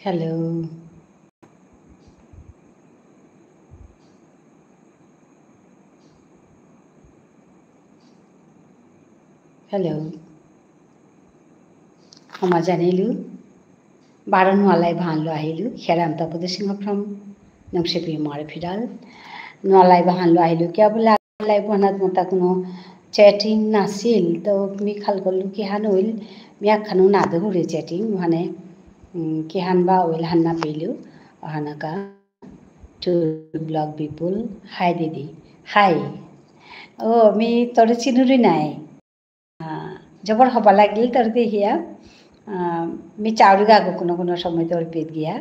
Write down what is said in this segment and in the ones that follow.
Hello. Hello. Homajanilu. Baron Walai Bhan Lahilu. Heram Tapudising from Namshipi Marifidal. Nolai Bhan Lahilu. Kabula Lai Bonat Motakuno. Chatting Nasil. The Mikal Goluki Hanuil. Miakanu Nadahuri chatting. One Kihanba will Hanna Pilu. Hanaka. To blog people. Hi Didi. Hi. Oh, me Torichinuri Nai. जबर हवा লাগিল তোর দেখিয়া मी चावडी गागो কোনো কোনো সময় তোর পেট গিয়া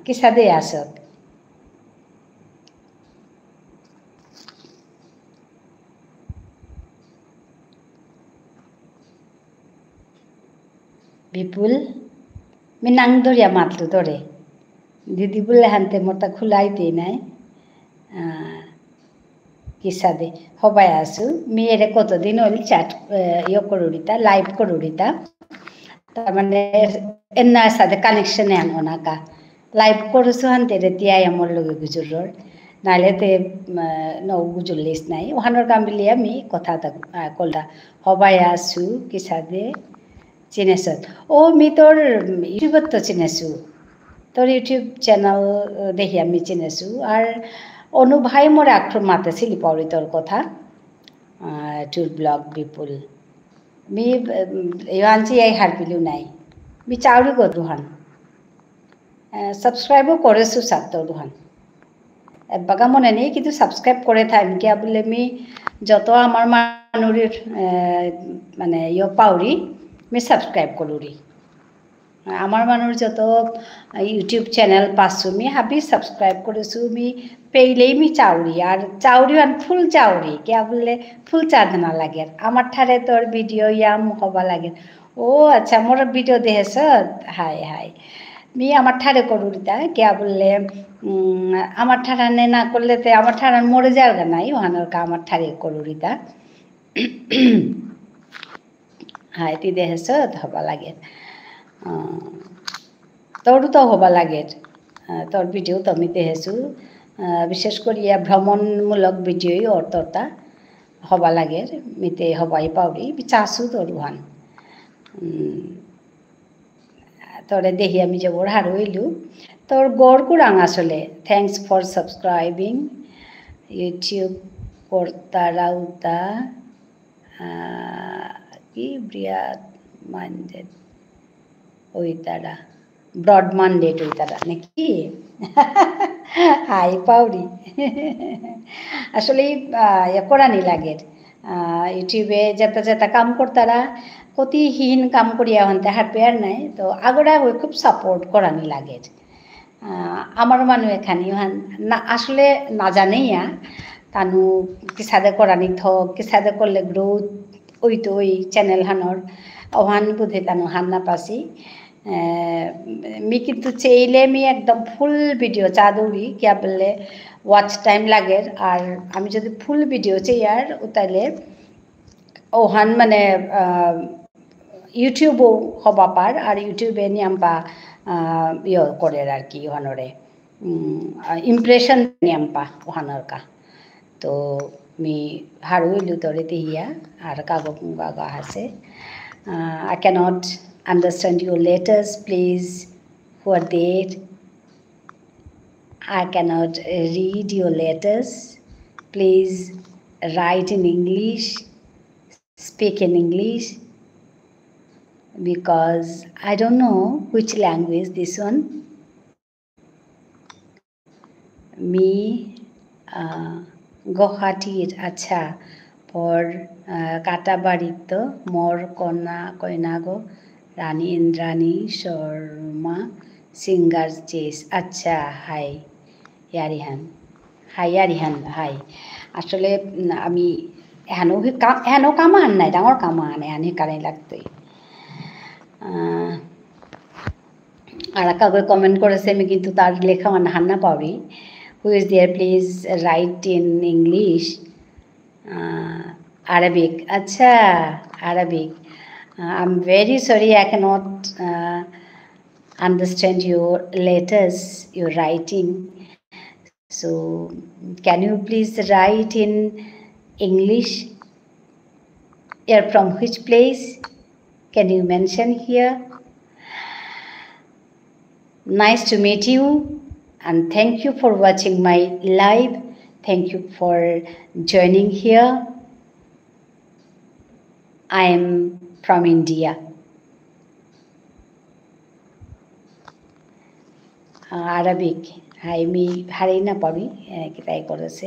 কি সাদে আসত বিপুল मी নাং দরিয়া মাতলু তোরে দিদি বলে হানতে মোটা খুলাইতে নাই কিসাদে হবাই আসু मी এরে কতদিন হল চ্যাট ইয়ে করুড়িতা লাইভ করুড়িতা তার মানে এন্না সাথে কানেকশন এন ওনাকা লাইভ করছু হানতে রে তিয়াই আমার লগে গুজুরর নালে তে নৌ গুজুরলিস নাই ওহানোর কামবিলিয়া मी কথা কলটা হবাই আসু কিসাদে চিনেছত ও मी তোর ইউটিউবত তো চিনেছু তোর ইউটিউব চ্যানেল দেখি আমি চিনেছু আর অনু ভাই মোর আক্রম মাতেছিলি পাউরি তোর কথা টুর ব্লগ বিপুল मी ইয়ানছি এই হারপিলু নাই मी চাউরি গদুহান সাবস্ক্রাইবও করেছু সাত্তর দুহান বাগা মনে নেই কিন্তু সাবস্ক্রাইব করে থাকি কি বলে मी যত আমার মানুরের মানে ইয়ে পাউরি मी সাবস্ক্রাইব করুরি আমার মানুষ যত ইউটিউব চ্যানেল পাচ্ছু मी হাবি সাবস্ক্রাইব করেছু मी পেইলেই मी চাউরি আর চাউরি আর ফুল চাউরি কে বললে ফুল চাঁদনা লাগে আমার ঠারে তোর ভিডিও ইয়াম হবা লাগে ও আচ্ছা মোর ভিডিও দেখেছ হাই হাই मी আমার ঠারে করুরিতা কে বললে আমার ঠারানে না করলে তে আমার ঠারান মরে যাওয়া নাই ওহানোর কা আমার ঠারে করুরিতা হাই তি দেখেছ হবা লাগে তোরও তো হবা লাগে তোর ভিডিও তো আমি দেখেছু বিশেষ করে ভ্রমণমূলক ভিডিওই অর্থটা হবা লাগে মিতে হবাই পাউরি চাষু তোর হান তোরে দেখি আমি যে ওর হার হইলু তোর গড় কুরাং আসলে থ্যাংকস ফর সাবস্ক্রাইবিং ইউটিউব কর্তা রাউতা কি ব্রিয়াদ মাইন্ডেড ওই তারা ব্রড মাইন্ডেড ওই তারা নাকি হাই পাউরি আসলে করানি লাগে ইউটিউবে যেতে যেতে কাম করতারা কতিহীন কাম করিয়া হন্তে হাঁটবে আর নাই তো আগরা ওই খুব সাপোর্ট করানি লাগে আমার মানুষ এখানে না আসলে না জানেইয়া তানু কিসাদে করানি থক কিসাদে করলে গ্রোথ ওই তো ওই চ্যানেল হানোর ওহান বুধে তানু হান না পাসি मी কিন্তু চাইলে मी একদম ফুল ভিডিও চা দৌড়ি কে বললে ওয়াচ টাইম লাগে আর আমি যদি ফুল ভিডিও চাই আর তাইলে ওহান মানে ইউটিউবও হবা পার আর ইউটিউবে নিয়াম্পা ইয়ে করে আর কি ওহানরে ইমপ্রেশন নিয়াম্পা ওহানোর কা তো मी হারুইলু তোরে দেহিয়া আর কাগো গাগা আছে I cannot understand your letters, please. Who are there? I cannot read your letters. Please write in English, speak in English, because I don't know which language this one. Me, Guwahati, acha. পর কাটাবাড়িত মোর কয়নাগো রানী Indrani Sharma singer chess আচ্ছা high ইয়ারিহান high ইয়ারিহান high আসলে আমি এনো কামা আন নাই ডাঙর কামা আনে আনি কানে লাগতই আর কাগজ কমেন্ট করেছে আমি কিন্তু তার লেখা মানে হান্না পাবি who is there please write in English Arabic. Acha, Arabic. I'm very sorry I cannot understand your letters, your writing. So, can you please write in English? You're from which place? Can you mention here? Nice to meet you, and thank you for watching my live. Thank you for joining here. I am from India. Arabic. আমি হারাই না পারি try করেছে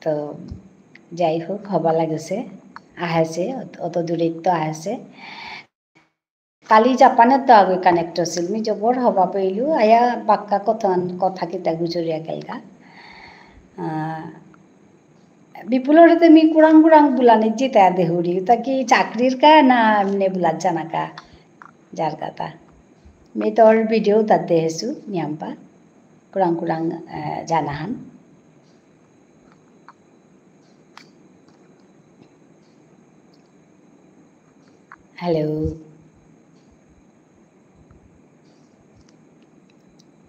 তো যাই হোক হবা লাগেছে আহেছে অত দূরে তো আহেছে কালি জাপানের তো আগে কানেক্ট হছিল মি জবর হবা পাইলু আয়া বাক্কা কথা কিতা গুজরিয়া গেলগা বিপুলের হাতে মি কুরাং কুরাং বুলানি জিতা দেহুরি তা কি চাকরির কা না এমনি বুলাত জানাকা যার কথা মি তোর ভিডিও তার দেহেছু নিয়াম্পা kurang kurang janahan. Hello.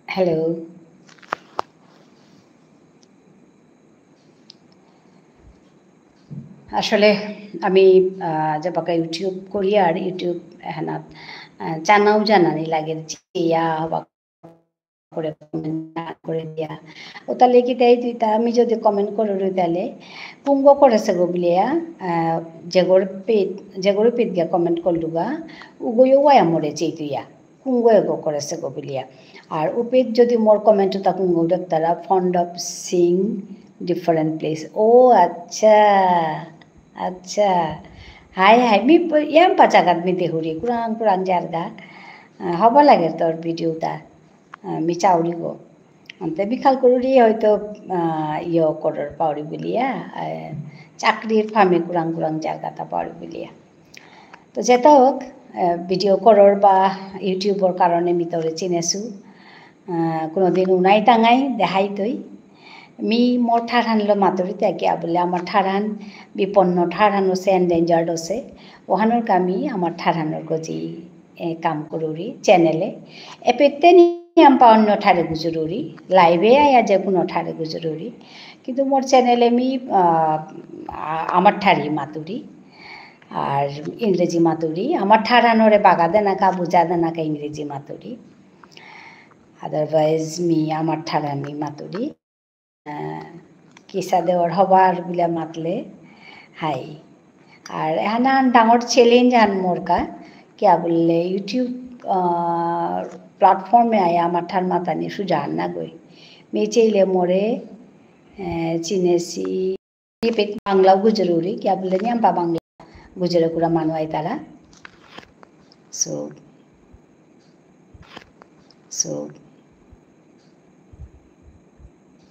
Hello. আসলে আমি যাবাকা ইউটিউব করি আর ইউটিউব হেনাত জানাও জানানি লাগে ইয়া হবা করে কমেন্ট করে দিয়া ও তাহলে কি তাই তুইতা আমি যদি কমেন্ট করে রই তাহলে পুঙ্গ করেছে গো বলিয়া যেগর পিত গিয়া কমেন্ট করলুগা উগইও ওয়া মরে চেই তুইয়া কুঙ্গ এগো করেছে গো বলিয়া আর উপিত যদি মোর কমেন্ট তা কুঙ্গ তারা fond of sing different place ও আচ্ছা আচ্ছা হাই হাই মি ইয়াম পাচাগাত মি দেহুরি কুরাং কুরাং জারগা হবা লাগে তোর ভিডিওটা মি চাউরি গো অন্তে বিখাল করুরি হয়তো ইয়ে করার পাউরি বলিয়া চাকরির ফার্মে কুরাং কুরাং জায়গাটা পাউরি বলিয়া তো যেটা হোক ভিডিও করার বা ইউটিউবের কারণে মি তোরে চিনেছু কোনোদিন উনাই টাঙাই দেখাই তৈ মি মোর ঠারহানলো মাতুরি তাকে বলে আমার ঠারহান বিপন্ন ঠারহান আছে এন্ডেঞ্জার্ড আছে ওহানোর কামি আমার ঠারহানোর গজি কাম করুরি চ্যানেলে এপেতে আম্পা অন্য ঠারে গুজরুরি লাইভে আয়া যে কোনো ঠারে গুজরুরি কিন্তু মোর চ্যানেলে মি আমার ঠারি মাতুরি আর ইংরেজি মাতুরি আমার ঠারানোরে বাগা দেনাকা বুঝা দেনাকা ইংরেজি মাতুরি আদারওয়াইজ মি আমার ঠারানি মাতুরি কিসা দেওয়ার হবার বলে মাতলে হাই আর এহানান ডাঙর চ্যালেঞ্জ আন মোরকা क्या बोले यूट्यूब प्लेटफॉर्म में आया मठान माता ने सुजान ना गई मेचेले मोरे चिनेसी पे बांग्ला गुजरूरी क्या बोले नहीं हम बांग्ला गुजरे कुरा मानवाई तारा सो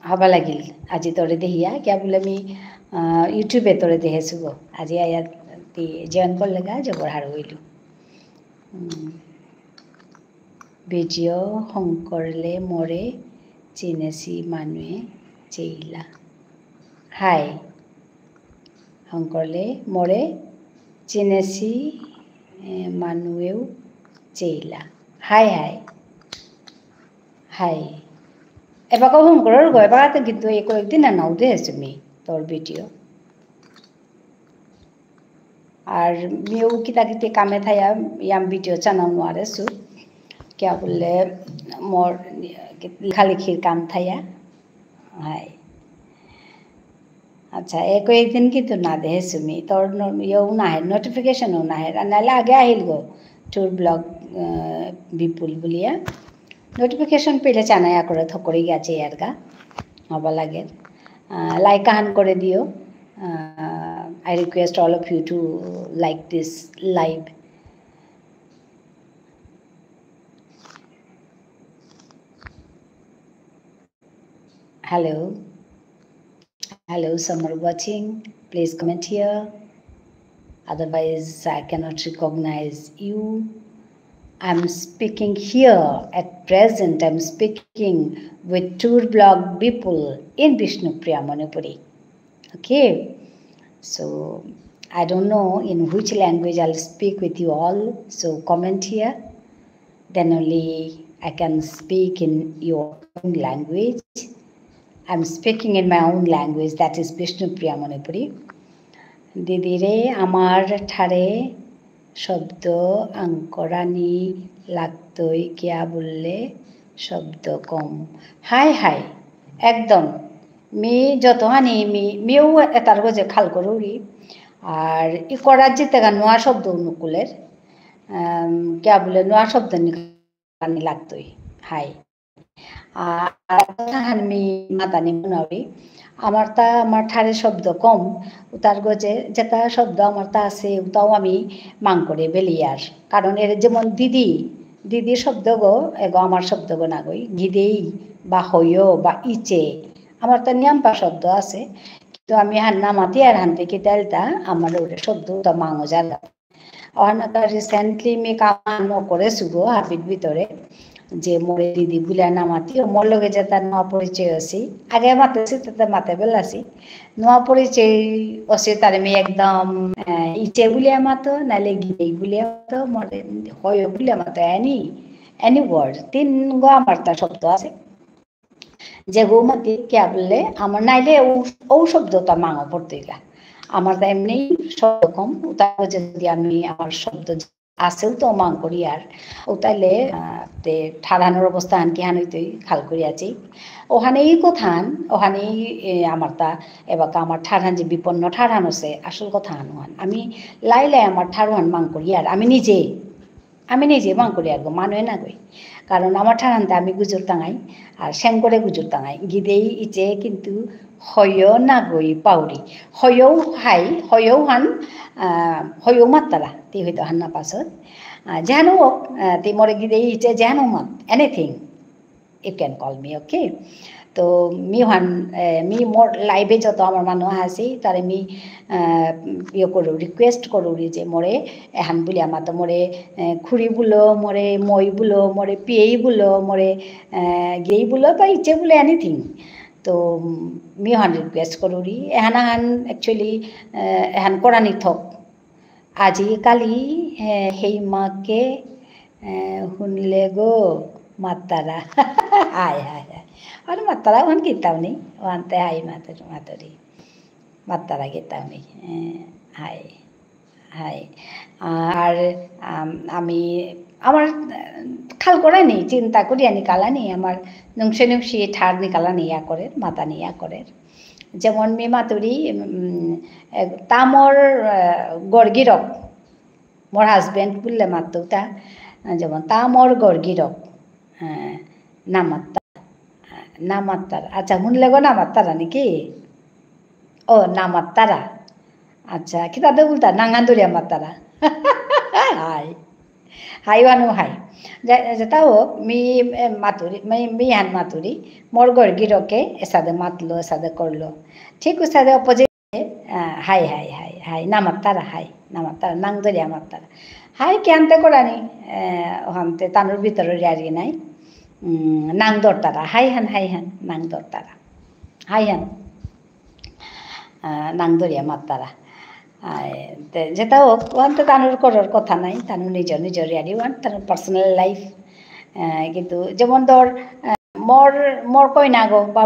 हवा लगिल आज तोरे देहिया क्या बोले मी यूट्यूबे तोरे देहे सुगो आज आया जॉइन कर लगा जब हार हुईलू ভিডিও শংকৰলে মৰে চিনেছি মানুহে চেইলা হাই শংকৰলে মৰে চিনেছি মানুহেও চেইলা হাই হাই হাই এবাৰ শংকৰৰ গৈ এবাৰ কিন্তু এই কয়েকদিন নাও দে তুমি তোর ভিডিও আর মেয়েও কিতা কিতে কামে থাইয়া ইয়াম ভিডিও চানাও নোৱাৰেছো क्या बोले मोर लिखा लिखिर काम थाया हाय अच्छा एक दिन की तो ना दे सुमी तोर यो ना है नोटिफिकेशन ना है नाले आगे आहिल गो टूर ब्लॉग विपुल बुलिया नोटिफिकेशन पेले चानाया करे थकरे गेছে यारगा हबा लागे लाइक कान करे दियो I request all of you to like this live. Hello. Hello, some are watching. Please comment here. Otherwise, I cannot recognize you. I'm speaking here at present. I'm speaking with tour blog people in Vishnupriya, Manipuri. Okay. So, I don't know in which language I'll speak with you all. So, comment here. then only I can speak in your own language. I'm speaking in my own language, that is Bishnupriya Manipuri. দিদিরে আমার ঠারে শব্দ আঙ্করানি লাগতই কিয়া বললে শব্দ কম high high একদম me যতহানি মিও এটার গজে খাল করুরি আর ই করার যেতে নোয়া শব্দ অনুকূলের কিয়া বলে নোয়া শব্দ নিকানি লাগতই হাই আর মি মাতানি মনাবি আমার ঠারে শব্দ কম তার গজে যেটা শব্দ আমার তা আছে ওটাও আমি মাং করে বেলিয়ার কারণ এর যেমন দিদি দিদি শব্দ গো এগো আমার শব্দ গো না গই গিদেই বা হইও বা ইচে আমার তো নিয়াম্পা শব্দ আছে কিন্তু আমি হান নামাতি আর হান থেকে তেলটা আমার ওটা শব্দ তো মাঙো জানা অনেকটা রিসেন্টলি আমি কাম করেছি গো হাবির ভিতরে যে মোরে দিদি বুলা নামাতি মোর লগে যে তার নয়া পরিচয় আছি আগে মাতেছি তাতে মাতে বেলাছি নয়া পরিচয় আছে তার আমি একদম ইচে বুলিয়া মাতো নালে গিয়ে বুলিয়া মাতো মরে হয় বুলিয়া মাতো এনি ওয়ার্ড তিন গো আমার তার শব্দ আছে যে গো মাতি কে বললে আমার নাইলে ও শব্দটা মাঙো পড়তে গা আমার তো এমনি শব্দ কম তার যদি আমি আমার শব্দ আছেও তো মাং করি আর ও তাইলে ঠাড়ানোর অবস্থা আনকি হানইতেই খাল করি আছি ওখানেই কোথান ওখানেই আমার তা এবার আমার ঠাড়ান যে বিপন্ন ঠাড়ান আছে আসল কথা আনুয়ান আমি লাই আমার ঠাড়ুয়ান মাং করি আর আমি নিজে মাং করি আর গো মানুয়ে না গই কারণ আমার ঠাড়ানতে আমি গুজর টাঙাই আর শ্যাং করে গুজর টাঙাই গিদেই ইচে কিন্তু হয়ও না গই পাউরি হয়ও হাই হয়ও হান হয়ও মাত্তারা তি হয়তো হান্না পাছত যেহানো হোক তি মরে গিদেই ইচে যেহানো মাত anything you can call me okay তো মি মোর লাইভে যত আমার মানুষ আছে তারে মি ইয়ে করো রিকুয়েস্ট করুরি যে মোরে এহান বলি আমার তো মোরে খুড়ি বুলো মোরে মই বুলো মোরে পিয়েই বুলো মোরে গেই বুলো বা ইচ্ছে বুলো এনিথিং তো মি রিকুয়েস্ট করুরি এহান একচুয়ালি এহান করানি থক আজি কালি সেই মাকে শুনলে গো মাতারা হায় হায় হায় আর মাতারা ওখান গীতাও নেই ওখানতে হাই মাতরি মাতারা গীতাও নেই হাই হাই আর আমি আমার খাল করে নেই চিন্তা করি আনি কালা নেই আমার নংসে ঠাড় নিকালা নিয়া করে মাতা নিয়া করে যেমন মি মাতুরি তা মোর গড়গিরক মোর হাজবেন্ড বললে মাতো তা যেমন তা মোর গড়গিরক নামাত্তার আচ্ছা শুনলে গো নামাত্তারা নাকি ও নামাত্তারা আচ্ছা কি তাদের বলতা নাঙ্গান্দুরিয়া মাত্তারা হাই হাই ওয়ানো হাই যেটা হোক মি হান মাতুরি মোর গড়গিরকে এসাদে মাতলো এসাদে করলো ঠিক ওসাদে অপোজিট হাই হাই হাই হাই নামাত্তারা হাই নামাত্তারা নাংদরিয়া মাত্তারা হাই ক্যানতে করানি ওখানতে তানোর ভিতরে রিয়ারি নাই নাং দরতারা হাই হান নাং দরতারা হাই হান নাং দরিয়া মাত্তারা যেটা হোক ওখানতে তানোর করার কথা নাই তানো নিজের রিয়ারি ওয়ান তানোর পার্সোনাল লাইফ কিন্তু যেমন ধর মোর কইনা গো বা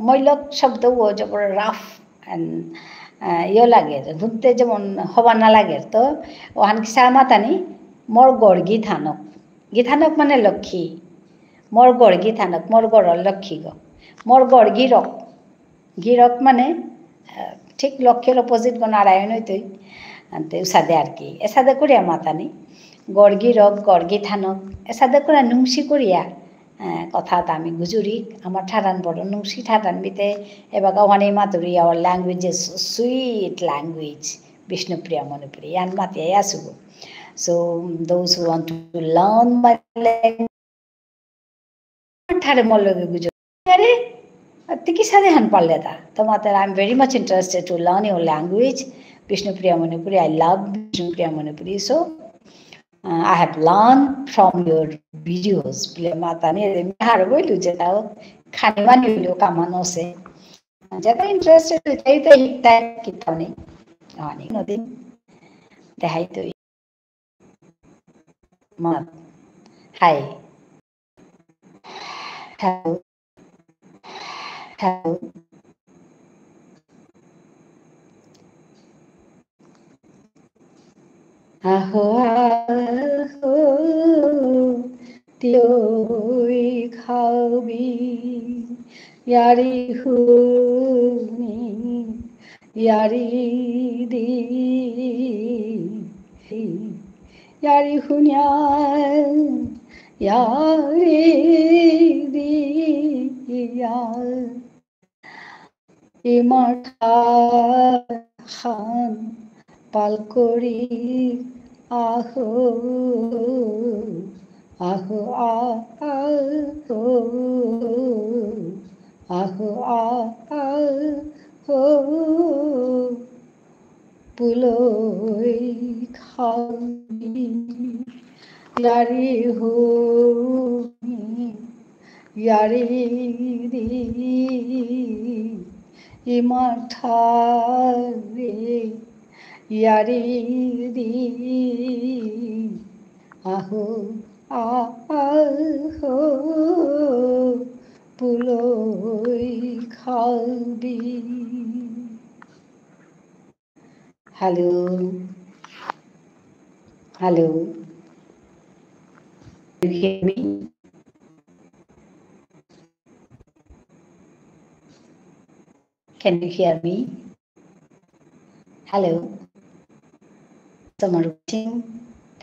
মৈলক শব্দ যেমন রাফ ইয়ে লাগে ঘুরতে যেমন হবা না লাগে তো ওখান কিসা মাতানি মোর গড় গীথানক মানে লক্ষ্মী মোর গড় গীথানক মোর গড়র লক্ষ্মী গো মোর গড় গিরক মানে ঠিক লক্ষ্যের অপোজিট গো নারায়ণ হইতই উসাদে আর কি এসাদে করিয়া মাতানি গড় গীথানক এসাদে করে নুংসি করিয়া কথা আমি গুজুরি আমার ঠাড়ান বড় নুংসি ঠাড়ান বিতে এবার ওখানে মাতুরি our language is sweet language Bishnupriya Manipuri ইয়ান মাতিয়াই আসুগো so those who want to learn my language ঠাড়ে মোর লগে গুজুরি আরে তিকি সাদে হান পারলে তা তোমাতে I am very much interested to learn your language Bishnupriya Manipuri. I love Bishnupriya Manipuri. So I have learned from your videos. Matane har boilu jeta khani mani lo kamano se jeta interested tai tai tai kitane ani nodin dehai to mat Hi. Hello. Hello. Aho aho tioi khabi yari huni yari di yari hunya yari di ইমার খান পালকরি আহো আহো আহো আহো আহো পুলই খাবি ইয়ারি হো ইয়ারি দি ইমাঠারে ইয়ারি দি আহো আহো পুলই খাবি hello hello you hear me? Can you hear me? Hello. Someone watching?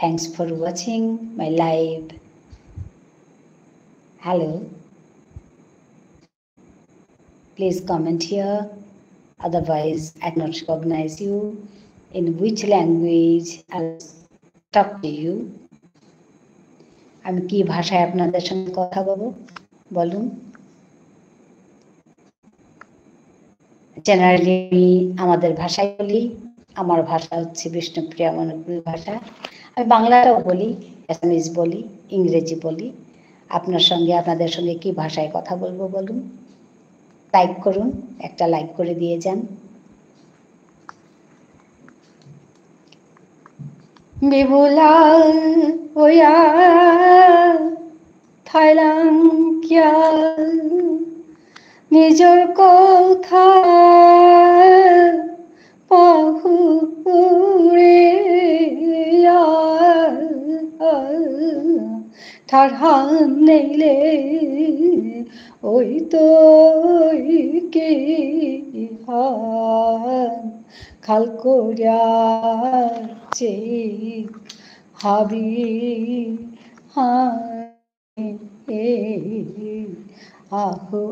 Thanks for watching my live. Hello. Please comment here. Otherwise, I cannot recognize you. In which language I'll talk to you. আমি কি ভাষায় আপনাদের সঙ্গে কথা বলবো বলুন। Generally আমি আমাদের ভাষায় বলি। আমার ভাষা হচ্ছে বিষ্ণুপ্রিয়া মনোপুরী ভাষা। আমি বাংলাটাও বলি, অ্যাসামিজ বলি, ইংরেজি বলি। আপনাদের সঙ্গে কি ভাষায় কথা বলবো বলুন। লাইক করুন, একটা লাইক করে দিয়ে যান। বিবুলা ওয়া থাইলাংকিয়া নিজর কথা পাহুরে ঠাড়হান নেইলে ওই তো কি খাল করিয়া চে হাবি আহো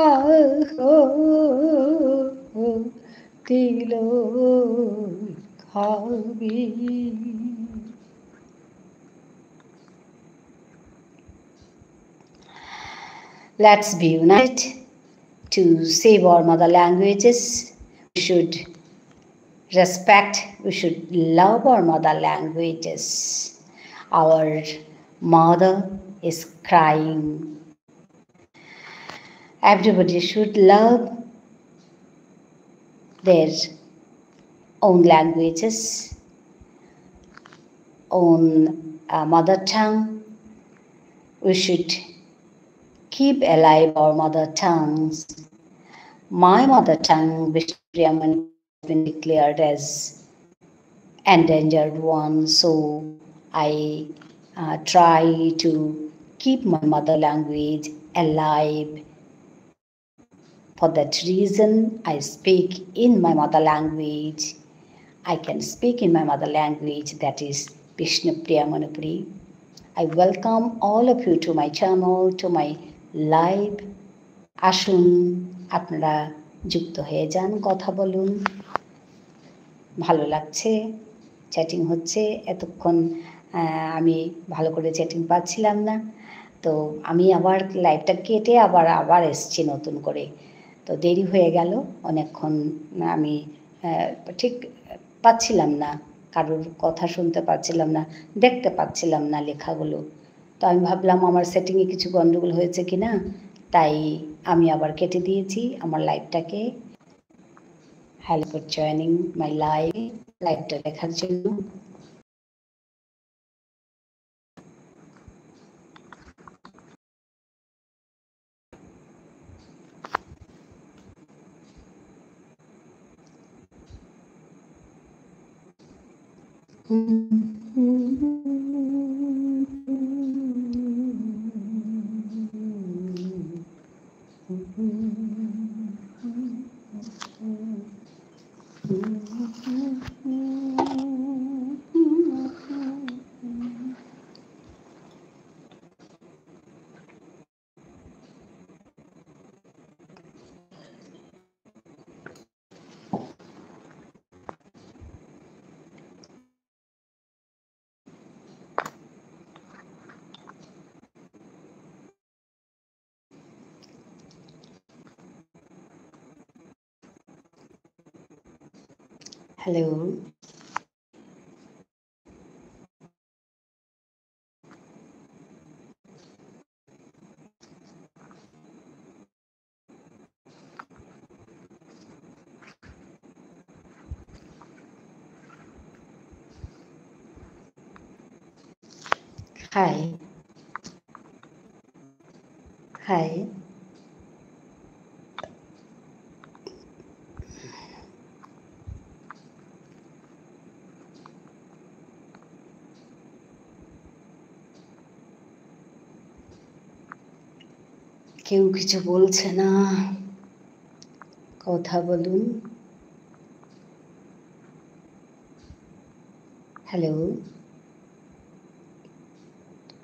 আহো তিল খাবি। Let's be united to save our mother languages. We should respect, we should love our mother languages. Our mother is crying. Everybody should love their own languages, own mother tongue. We should keep alive our mother tongues. My mother tongue, Vishnupriya Manopury, has been declared as endangered one, so I try to keep my mother language alive. For that reason, I speak in my mother language. I can speak in my mother language, that is Vishnupriya Manopury. I welcome all of you to my channel, to my live. আসুন আপনারা যুক্ত হয়ে যান, কথা বলুন। ভালো লাগছে, chatting হচ্ছে। এতক্ষণ আমি ভালো করে চ্যাটিং পাচ্ছিলাম না, তো আমি আবার লাইভটা কেটে আবার এসছি নতুন করে। তো দেরি হয়ে গেল অনেকক্ষণ, আমি ঠিক পাচ্ছিলাম না, কারোর কথা শুনতে পাচ্ছিলাম না, দেখতে পাচ্ছিলাম না লেখাগুলো। তো আমি ভাবলাম আমার সেটিংয়ে কিছু গন্ডগোল হয়েছে কি না, তাই আমি আবার কেটে দিয়েছি আমার লাইভটাকে। হ্যালো ফর জয়নিং মাই লাইভটা দেখার জন্য। Hello. Hi. Hi. কেউ কিছু বলছে না, কথা বলুন। Hello,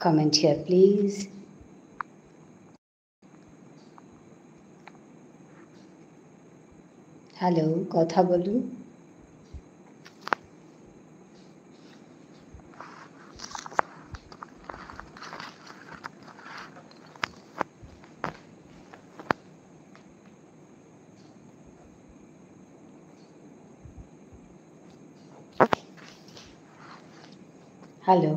comment here please. Hello, কথা বলুন। Hello,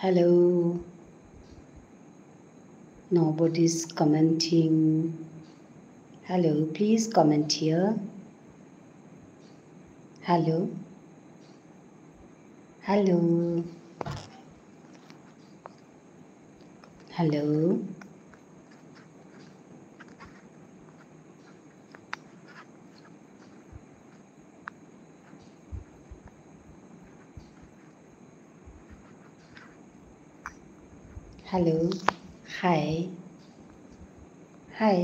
hello. Nobody's commenting. Hello, please comment here. Hello. Hello. Hello. Hello. Hi. Hi.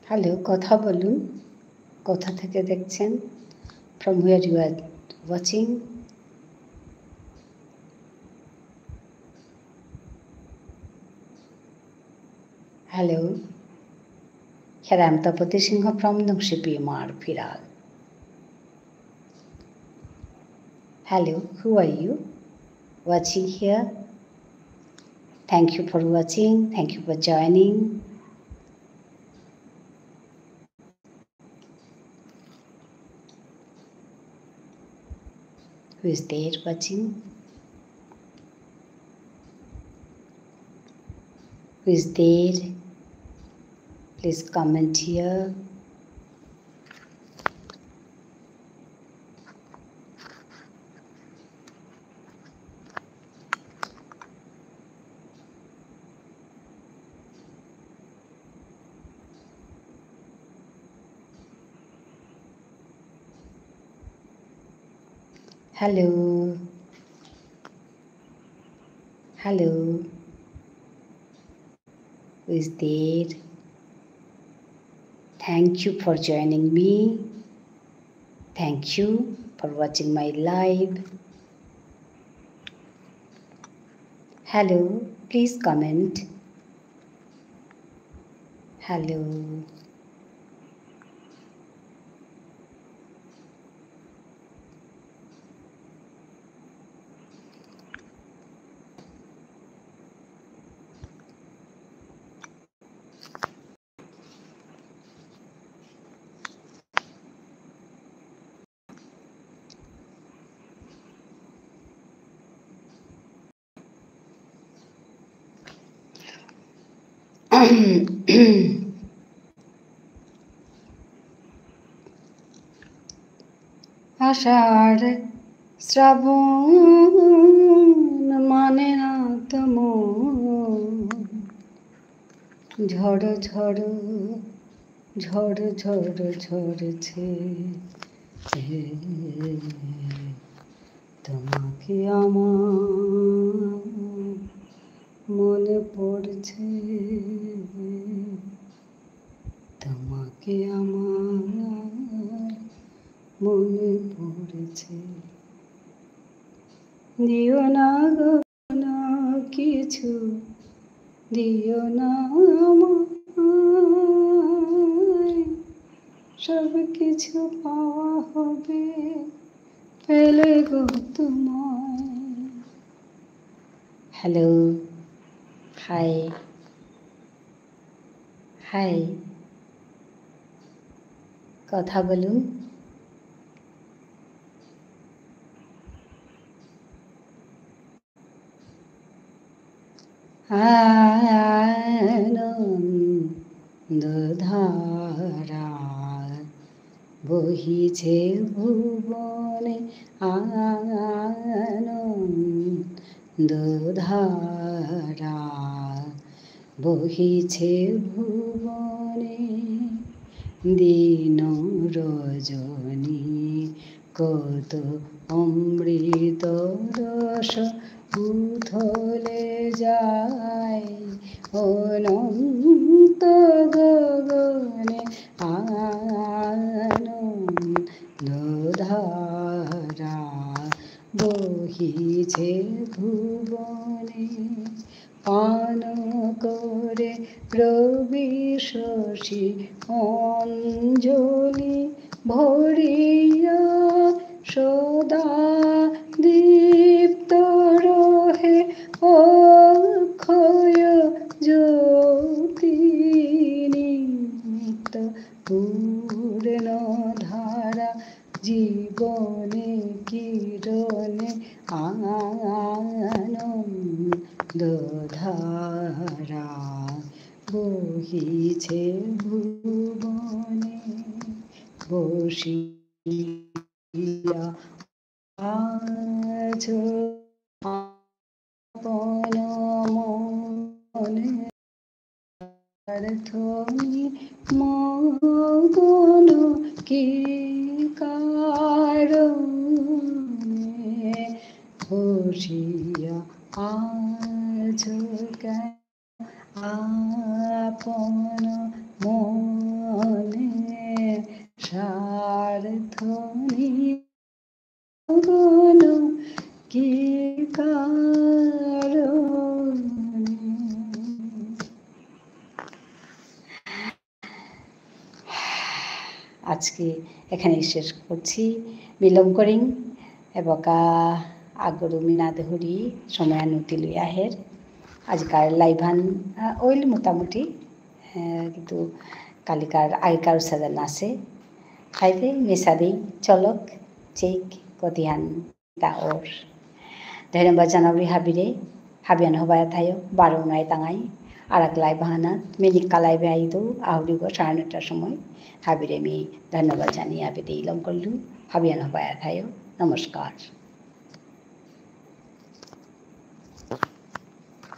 Hello, কথা বলুন। কোথা থেকে দেখছেন? From where you are watching? Hello. Here I am Tapati Singh from Nukshipimar, Firal. Hello, who are you? Watching here? Thank you for watching. Thank you for joining. Who is there watching? Who is there? Please comment here. Hello. Hello. Who is there? Thank you for joining me. Thank you for watching my live. Hello. Please comment. Hello. আষাঢ় শ্রাবণ মানে না তো ঝড় ঝড় ঝড় ঝড় ঝরছে তোমাকে আমার মনে পড়ছে তোমাকে আমার মনে পড়েছে দিও না গো না কিছু দিও না আমায় সব কিছু পাওয়া হবে পেলে গো তোমায় হ্যালো হাই হাই কথা বলুন আনন্দধারা বহিছে ভুবনে আনন্দধারা বহিছে ভুবনে দিন রজনী কত অমৃত রস উথলে যায় অনন্ত গগনে আনন্দধারা বহিছে ভুবনে পান করে রবি শশী অঞ্জলি ভরিয়া সদা দীপ্ত রহে অক্ষয় জ্যোতি নিত্য পূর্ণ ধারা জীবনে কিরণে আনন্দধারা বহিছে ভুবনে বসিয়া আজ আপন মনে অর্থনি মগন কি কারণে বসিয়া আজ আপন মনে স্বার্থনি মগন কি কারণে। আজকে এখানেই শেষ করছি বিলম কৰিম এবকা আগৰু মিনা দেহুৰী সময়ানুতি লৈ আহেৰ আজকার লাইভান ওইল মোটামুটি কিন্তু কালিকার আগেকার সাজান আছে খাইতে মেসাদেই চলক চেক কতিহান তা ওর ধন্যবাদ জানাবি হাবিয়ান হবায় থায় 12 নাই তাঙাই আর এক লাইভ হানাত মিনিক কালাইবে আইদো আহুরিগো 9:30টার সময় হাবিরে আমি ধন্যবাদ জানিয়ে আবে ইলম করলু হাবিয়ান হবায় থায় নমস্কার।